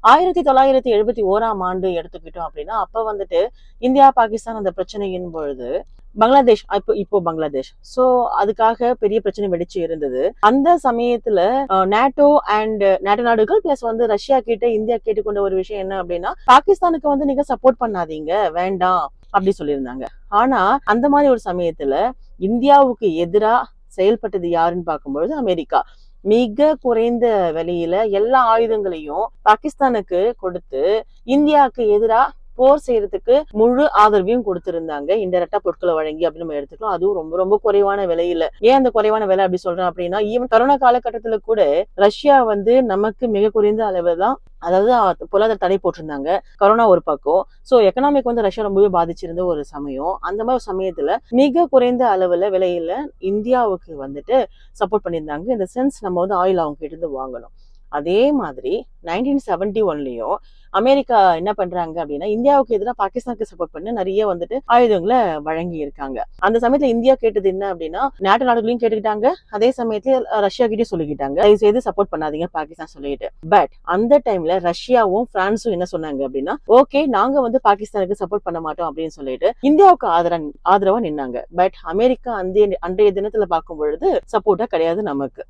1971 எடுத்துக்கிட்டோம் அப்படின்னா அப்ப வந்துட்டு இந்தியா பாகிஸ்தான் அந்த பிரச்சனையின் பொழுது பங்களாதேஷ் இப்போ பங்களாதேஷ் சோ அதுக்காக பெரிய பிரச்சனை வெடிச்சு இருந்தது. அந்த சமயத்துல நேட்டோ அண்ட் நேட்டோ நாடுகள் பிளஸ் வந்து ரஷ்யா கிட்ட இந்தியா கேட்டுக்கொண்ட ஒரு விஷயம் என்ன அப்படின்னா, பாகிஸ்தானுக்கு வந்து நீங்க சப்போர்ட் பண்ணாதீங்க, வேண்டாம் அப்படி சொல்லியிருந்தாங்க. ஆனா அந்த மாதிரி ஒரு சமயத்துல இந்தியாவுக்கு எதிரா செயல்பட்டது யாருன்னு பார்க்கும்பொழுது அமெரிக்கா. மிக குறைந்த விலையில எல்லா ஆயுதங்களையும் பாகிஸ்தானுக்கு கொடுத்து இந்தியாவுக்கு எதிரா போர் செய்யறதுக்கு முழு ஆதரவையும் கொடுத்திருந்தாங்க. இன்டெரக்டா பொருட்களை வழங்கி அப்படின்னு நம்ம எடுத்துக்கலாம். அதுவும் ரொம்ப ரொம்ப குறைவான விலையில. ஏன் அந்த குறைவான விலை அப்படி சொல்றேன் அப்படின்னா, ஈவன் கரோனா காலகட்டத்துல கூட ரஷ்யா வந்து நமக்கு மிக குறைந்த அளவு தான், அதாவது பொருளாதார தடை போட்டிருந்தாங்க. கரோனா ஒரு பக்கம். சோ எக்கனாமிக் வந்து ரஷ்யா ரொம்பவே பாதிச்சிருந்த ஒரு சமயம். அந்த மாதிரி ஒரு சமயத்துல மிக குறைந்த அளவுல விலையில இந்தியாவுக்கு வந்துட்டு சப்போர்ட் பண்ணியிருந்தாங்க. இந்த சென்ஸ் நம்ம வந்து ஆயில் அவங்க கிட்ட இருந்து வாங்கணும். அதே மாதிரி 1971லயும் அமெரிக்கா என்ன பண்றாங்க அப்படின்னா, இந்தியாவுக்கு எதிராக பாகிஸ்தானுக்கு சப்போர்ட் பண்ணி நிறைய வந்துட்டு ஆயுதங்களை வழங்கி இருக்காங்க. அந்த சமயத்துல இந்தியா கேட்டது என்ன அப்படின்னா, நாட்டு நாடுகளையும் கேட்டுக்கிட்டாங்க, அதே சமயத்துல ரஷ்யா கிட்டயும் சொல்லிக்கிட்டாங்க, தயவு செய்து சப்போர்ட் பண்ணாதீங்க பாகிஸ்தான் சொல்லிட்டு. பட் அந்த டைம்ல ரஷ்யாவும் பிரான்ஸும் என்ன சொன்னாங்க அப்படின்னா, ஓகே நாங்க வந்து பாகிஸ்தானுக்கு சப்போர்ட் பண்ண மாட்டோம் அப்படின்னு சொல்லிட்டு இந்தியாவுக்கு ஆதரவா நின்னாங்க. பட் அமெரிக்கா அன்றைய தினத்துல பார்க்கும் பொழுது சப்போர்ட்டா கிடையாது நமக்கு.